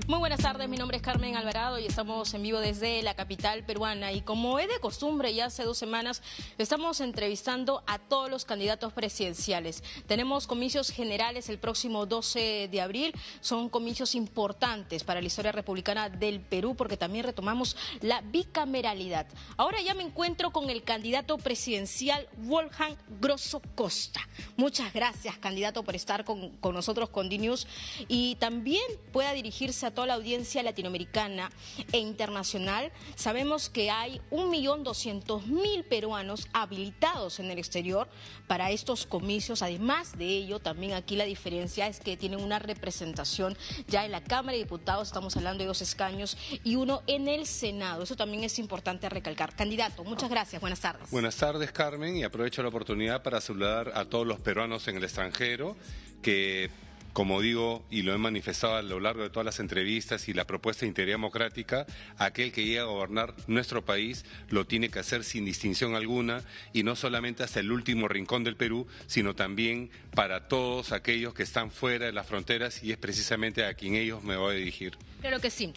Muy buenas tardes, mi nombre es Carmen Alvarado y estamos en vivo desde la capital peruana. Y como es de costumbre, ya hace 2 semanas estamos entrevistando a todos los candidatos presidenciales. Tenemos comicios generales el próximo 12 de abril. Son comicios importantes para la historia republicana del Perú porque también retomamos la bicameralidad. Ahora ya me encuentro con el candidato presidencial Wolfgang Grosso Costa. Muchas gracias, candidato, por estar con nosotros con DNews y también pueda dirigirse a toda la audiencia latinoamericana e internacional. Sabemos que hay 1.200.000 peruanos habilitados en el exterior para estos comicios. Además de ello, también aquí la diferencia es que tienen una representación ya en la Cámara de Diputados, estamos hablando de 2 escaños y 1 en el Senado. Eso también es importante recalcar. Candidato, muchas gracias, buenas tardes. Buenas tardes, Carmen, y aprovecho la oportunidad para saludar a todos los peruanos en el extranjero que, como digo y lo he manifestado a lo largo de todas las entrevistas y la propuesta de integridad democrática, aquel que llegue a gobernar nuestro país lo tiene que hacer sin distinción alguna y no solamente hasta el último rincón del Perú, sino también para todos aquellos que están fuera de las fronteras, y es precisamente a quien ellos me voy a dirigir. Claro que sí.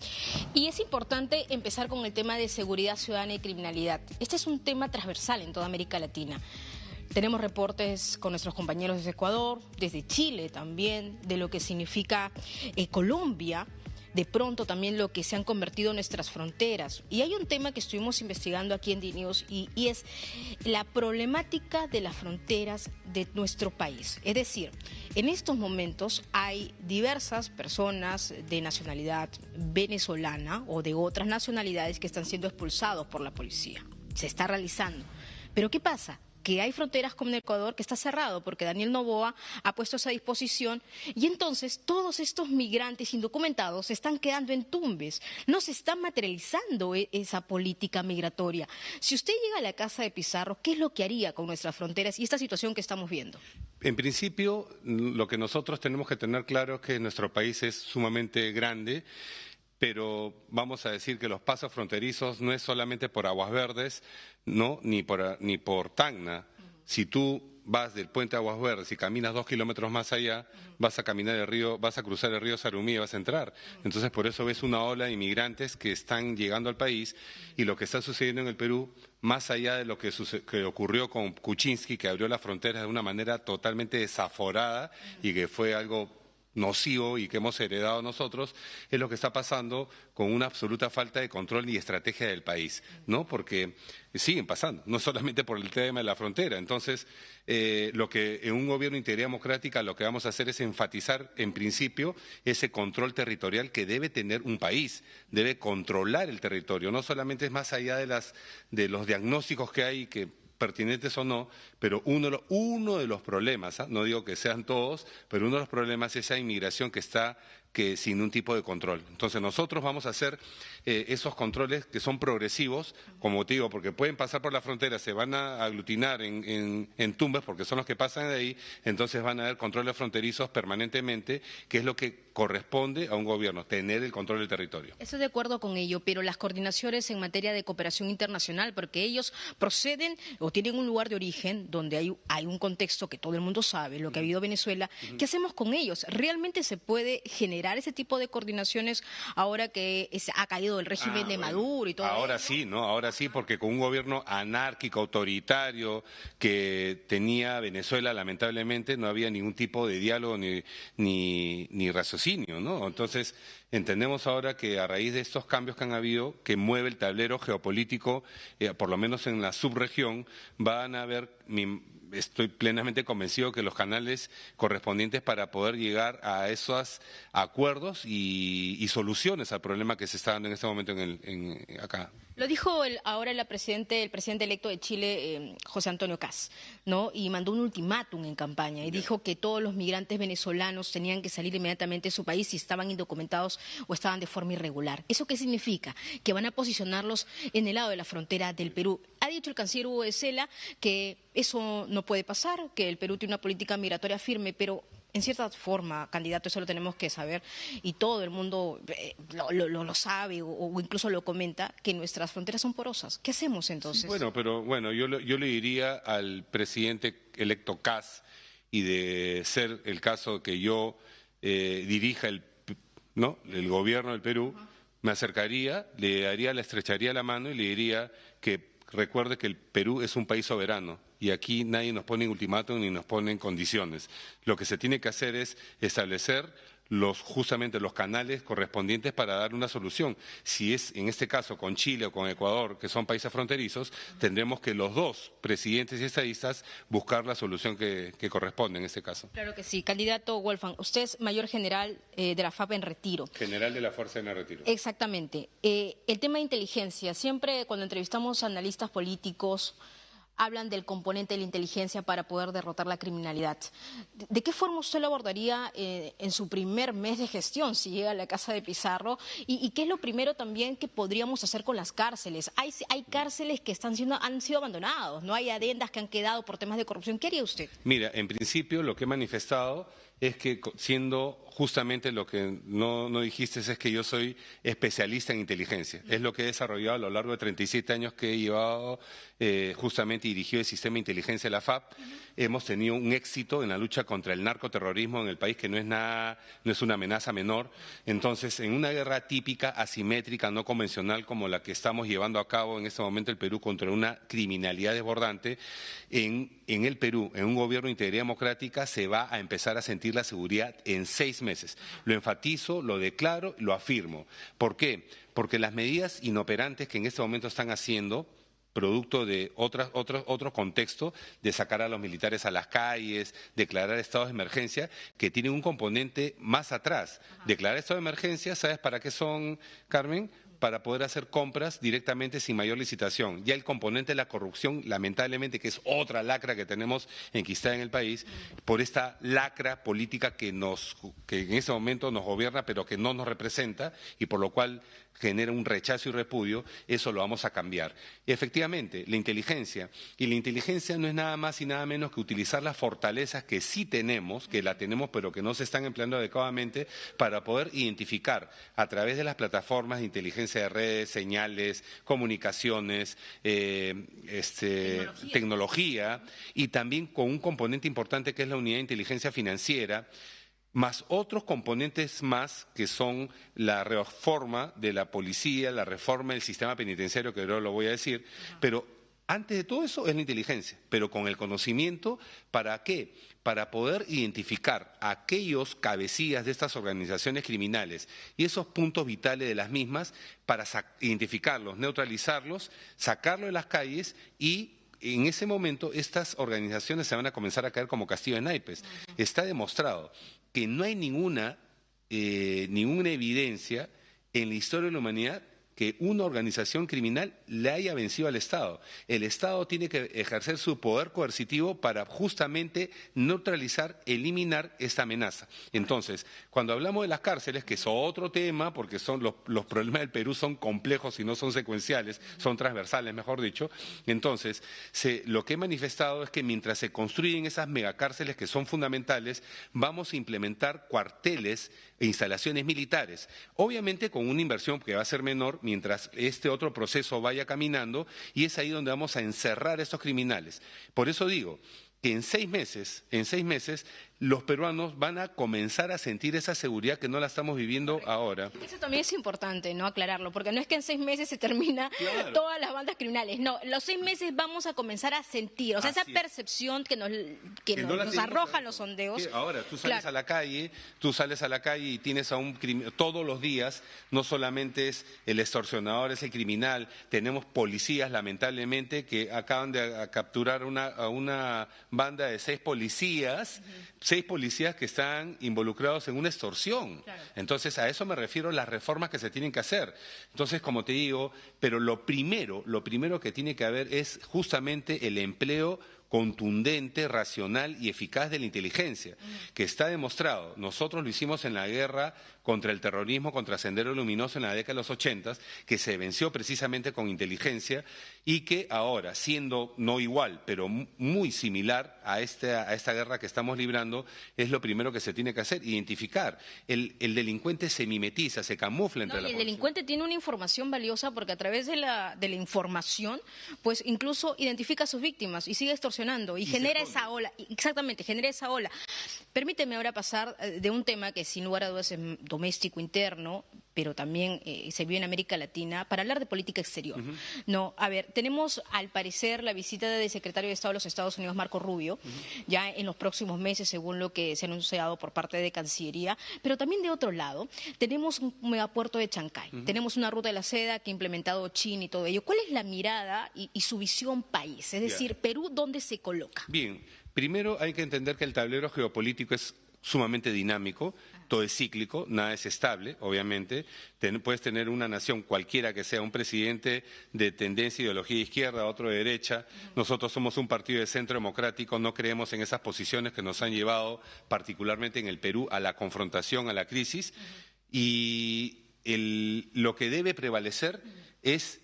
Y es importante empezar con el tema de seguridad ciudadana y criminalidad. Este es un tema transversal en toda América Latina. Tenemos reportes con nuestros compañeros desde Ecuador, desde Chile también, de lo que significa Colombia, de pronto también lo que se han convertido nuestras fronteras. Y hay un tema que estuvimos investigando aquí en DNews y es la problemática de las fronteras de nuestro país. Es decir, en estos momentos hay diversas personas de nacionalidad venezolana o de otras nacionalidades que están siendo expulsados por la policía. Se está realizando. Pero ¿qué pasa? Que hay fronteras como en Ecuador que está cerrado porque Daniel Noboa ha puesto esa disposición y entonces todos estos migrantes indocumentados se están quedando en Tumbes, no se está materializando esa política migratoria. Si usted llega a la casa de Pizarro, ¿qué es lo que haría con nuestras fronteras y esta situación que estamos viendo? En principio, lo que nosotros tenemos que tener claro es que nuestro país es sumamente grande, pero vamos a decir que los pasos fronterizos no es solamente por Aguas Verdes, no, ni por Tacna. Si tú vas del puente Aguas Verdes y caminas 2 kilómetros más allá, vas a cruzar el río Sarumí y vas a entrar. Entonces, por eso ves una ola de inmigrantes que están llegando al país, y lo que está sucediendo en el Perú, más allá de lo que ocurrió con Kuczynski, que abrió las fronteras de una manera totalmente desaforada y que fue algo nocivo y que hemos heredado nosotros, es lo que está pasando con una absoluta falta de control y estrategia del país, ¿no? Porque siguen pasando, no solamente por el tema de la frontera. Entonces, lo que en un gobierno de integridad democrática lo que vamos a hacer es enfatizar, en principio, ese control territorial que debe tener un país, debe controlar el territorio, no solamente es más allá de los diagnósticos que hay, que pertinentes o no, pero uno de los problemas, no digo que sean todos, pero uno de los problemas es esa inmigración que está sin un tipo de control. Entonces nosotros vamos a hacer esos controles que son progresivos, como te digo, porque pueden pasar por la frontera, se van a aglutinar en Tumbes, porque son los que pasan de ahí, entonces van a haber controles fronterizos permanentemente, que es lo que corresponde a un gobierno, tener el control del territorio. Estoy de acuerdo con ello, pero las coordinaciones en materia de cooperación internacional, porque ellos proceden o tienen un lugar de origen donde hay un contexto que todo el mundo sabe, lo que ha habido en Venezuela, ¿qué hacemos con ellos? ¿Realmente se puede generar ese tipo de coordinaciones ahora que ha caído el régimen de Maduro y todo eso? Ahora sí, ¿no? Ahora sí, porque con un gobierno anárquico, autoritario que tenía Venezuela, lamentablemente, no había ningún tipo de diálogo ni raciocinio, ¿no? Entonces, entendemos ahora que a raíz de estos cambios que han habido, que mueve el tablero geopolítico, por lo menos en la subregión, van a haber, estoy plenamente convencido que los canales correspondientes para poder llegar a esos acuerdos y soluciones al problema que se está dando en este momento acá. Lo dijo ahora el presidente electo de Chile, José Antonio Kast, ¿no? Y mandó un ultimátum en campaña y dijo que todos los migrantes venezolanos tenían que salir inmediatamente de su país si estaban indocumentados o estaban de forma irregular. ¿Eso qué significa? Que van a posicionarlos en el lado de la frontera del Perú. Ha dicho el canciller Hugo de Sela que eso no puede pasar, que el Perú tiene una política migratoria firme, pero en cierta forma, candidato, eso lo tenemos que saber y todo el mundo lo sabe o incluso lo comenta, que nuestras fronteras son porosas. ¿Qué hacemos entonces? Sí, bueno, yo le diría al presidente electo Kast, y de ser el caso que yo dirija el ¿no? El gobierno del Perú, me acercaría, le estrecharía la mano y le diría que recuerde que el Perú es un país soberano y aquí nadie nos pone en ultimátum ni nos pone en condiciones. Lo que se tiene que hacer es establecer justamente los canales correspondientes para dar una solución. Si es en este caso con Chile o con Ecuador, que son países fronterizos, tendremos que los dos presidentes y estadistas buscar la solución que corresponde en este caso. Claro que sí. Candidato Wolfgang, usted es mayor general de la FAP en retiro. General de la Fuerza en retiro. Exactamente. El tema de inteligencia, siempre cuando entrevistamos a analistas políticos hablan del componente de la inteligencia para poder derrotar la criminalidad. ¿De qué forma usted lo abordaría en su primer mes de gestión, si llega a la casa de Pizarro? ¿Y qué es lo primero también que podríamos hacer con las cárceles? Hay cárceles que han sido abandonados, no hay adendas que han quedado por temas de corrupción. ¿Qué haría usted? Mira, en principio lo que he manifestado es que siendo justamente lo que no dijiste es que yo soy especialista en inteligencia. Es lo que he desarrollado a lo largo de 37 años que he llevado justamente y dirigido el sistema de inteligencia de la FAP. Hemos tenido un éxito en la lucha contra el narcoterrorismo en el país que no es una amenaza menor. Entonces, en una guerra típica, asimétrica, no convencional como la que estamos llevando a cabo en este momento el Perú contra una criminalidad desbordante, en el Perú, en un gobierno de integridad democrática, se va a empezar a sentir la seguridad en 6 meses. Lo enfatizo, lo declaro, lo afirmo. ¿Por qué? Porque las medidas inoperantes que en este momento están haciendo, producto de otro contexto, de sacar a los militares a las calles, declarar estados de emergencia, que tienen un componente más atrás. Declarar estado de emergencia, ¿sabes para qué son, Carmen? Para poder hacer compras directamente sin mayor licitación. Ya el componente de la corrupción, lamentablemente, que es otra lacra que tenemos enquistada en el país, por esta lacra política que en ese momento nos gobierna, pero que no nos representa, y por lo cual genera un rechazo y repudio, eso lo vamos a cambiar. Y efectivamente, la inteligencia no es nada más y nada menos que utilizar las fortalezas que sí tenemos, que la tenemos pero que no se están empleando adecuadamente, para poder identificar a través de las plataformas de inteligencia de redes, señales, comunicaciones, tecnología, y también con un componente importante que es la unidad de inteligencia financiera, más otros componentes más que son la reforma de la policía, la reforma del sistema penitenciario, que ahora lo voy a decir, pero antes de todo eso es la inteligencia, pero con el conocimiento, ¿para qué? Para poder identificar a aquellos cabecillas de estas organizaciones criminales y esos puntos vitales de las mismas, para identificarlos, neutralizarlos, sacarlos de las calles y en ese momento estas organizaciones se van a comenzar a caer como castillo de naipes. Está demostrado que no hay ninguna evidencia en la historia de la humanidad que una organización criminal le haya vencido al Estado. El Estado tiene que ejercer su poder coercitivo para justamente neutralizar, eliminar esta amenaza. Entonces, cuando hablamos de las cárceles, que es otro tema, porque son los problemas del Perú son complejos y no son secuenciales, son transversales, mejor dicho. Entonces, lo que he manifestado es que mientras se construyen esas megacárceles que son fundamentales, vamos a implementar cuarteles e instalaciones militares, obviamente con una inversión que va a ser menor mientras este otro proceso vaya caminando, y es ahí donde vamos a encerrar a estos criminales. Por eso digo que en 6 meses, los peruanos van a comenzar a sentir esa seguridad que no la estamos viviendo ahora. Eso también es importante, ¿no? Aclararlo, porque no es que en 6 meses se termina todas las bandas criminales. No, los 6 meses vamos a comenzar a sentir, o sea, esa percepción que nos arrojan los sondeos. Ahora, tú sales a la calle, y tienes a un criminal todos los días, no solamente es el extorsionador, es el criminal, tenemos policías, lamentablemente, que acaban de capturar a una banda de 6 policías, 6 policías que están involucrados en una extorsión. Claro. Entonces, a eso me refiero las reformas que se tienen que hacer. Entonces, como te digo, pero lo primero que tiene que haber es justamente el empleo contundente, racional y eficaz de la inteligencia, que está demostrado. Nosotros lo hicimos en la guerra contra el terrorismo, contra Sendero Luminoso en la década de los 80, que se venció precisamente con inteligencia, y que ahora, siendo no igual, pero muy similar a esta guerra que estamos librando, es lo primero que se tiene que hacer, identificar. El delincuente se mimetiza, se camufla entre la población. El delincuente tiene una información valiosa porque a través de la información, pues incluso identifica a sus víctimas y sigue extorsionando evolucionando y genera esa ola, exactamente, genera esa ola. Permíteme ahora pasar de un tema que sin lugar a dudas es doméstico, interno, pero también se vive en América Latina, para hablar de política exterior. No, a ver, tenemos al parecer la visita del secretario de Estado de los Estados Unidos, Marco Rubio, ya en los próximos meses, según lo que se ha anunciado por parte de Cancillería, pero también de otro lado, tenemos un megapuerto de Chancay, tenemos una ruta de la seda que ha implementado China y todo ello. ¿Cuál es la mirada y su visión país? Es decir, Perú, ¿dónde se coloca? Bien, primero hay que entender que el tablero geopolítico es sumamente dinámico, todo es cíclico, nada es estable, obviamente. Puedes tener una nación cualquiera que sea, un presidente de tendencia, ideología de izquierda, otro de derecha. Nosotros somos un partido de centro democrático, no creemos en esas posiciones que nos han llevado, particularmente en el Perú, a la confrontación, a la crisis. Y lo que debe prevalecer es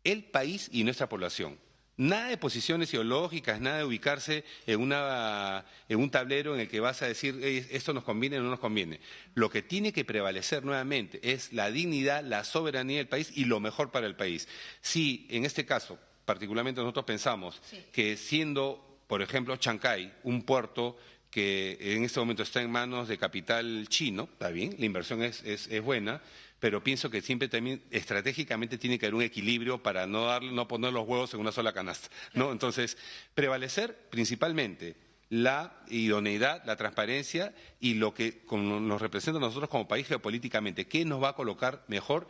el país y nuestra población. Nada de posiciones ideológicas, nada de ubicarse en un tablero en el que vas a decir esto nos conviene o no nos conviene. Lo que tiene que prevalecer nuevamente es la dignidad, la soberanía del país y lo mejor para el país. Si en este caso, particularmente nosotros pensamos que siendo, por ejemplo, Chancay, un puerto que en este momento está en manos de capital chino, está bien, la inversión es buena, pero pienso que siempre también estratégicamente tiene que haber un equilibrio para no poner los huevos en una sola canasta, ¿no? Entonces, prevalecer principalmente la idoneidad, la transparencia y lo que nos representa a nosotros como país geopolíticamente, qué nos va a colocar mejor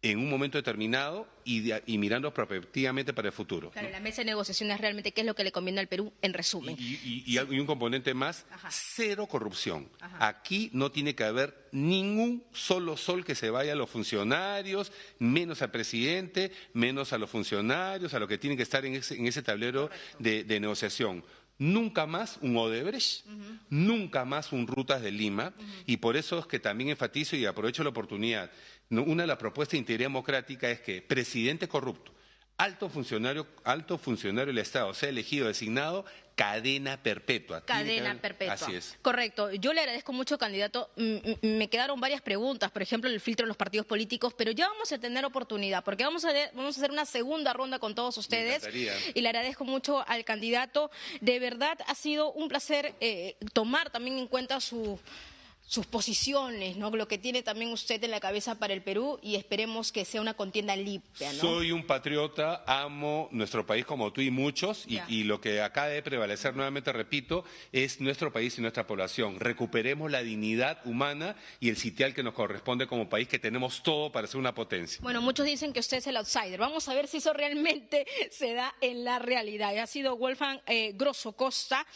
en un momento determinado y mirando prospectivamente para el futuro. Claro, la mesa de negociaciones realmente qué es lo que le conviene al Perú, en resumen. Y un componente más, cero corrupción. Aquí no tiene que haber ningún solo sol que se vaya a los funcionarios, menos al presidente, menos a los funcionarios, a lo que tienen que estar en ese tablero de negociación. Nunca más un Odebrecht, nunca más un Rutas de Lima, y por eso es que también enfatizo y aprovecho la oportunidad. Una de las propuestas de integridad democrática es que presidente corrupto, alto funcionario del Estado, sea elegido, designado, cadena perpetua. Cadena perpetua. Así es. Correcto. Yo le agradezco mucho, candidato. Me quedaron varias preguntas, por ejemplo, el filtro de los partidos políticos, pero ya vamos a tener oportunidad, porque vamos a hacer una segunda ronda con todos ustedes. Y le agradezco mucho al candidato. De verdad, ha sido un placer tomar también en cuenta sus posiciones, ¿no? Lo que tiene también usted en la cabeza para el Perú y esperemos que sea una contienda limpia, ¿no? Soy un patriota, amo nuestro país como tú y muchos y lo que acá debe prevalecer, nuevamente repito, es nuestro país y nuestra población. Recuperemos la dignidad humana y el sitial que nos corresponde como país, que tenemos todo para ser una potencia. Bueno, muchos dicen que usted es el outsider. Vamos a ver si eso realmente se da en la realidad. Ha sido Wolfgang Grosso Costa.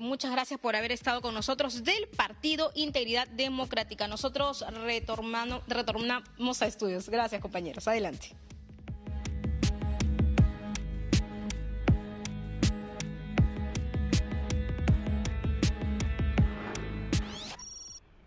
Muchas gracias por haber estado con nosotros del Partido Integridad Democrática. Nosotros retornamos a estudios. Gracias, compañeros. Adelante.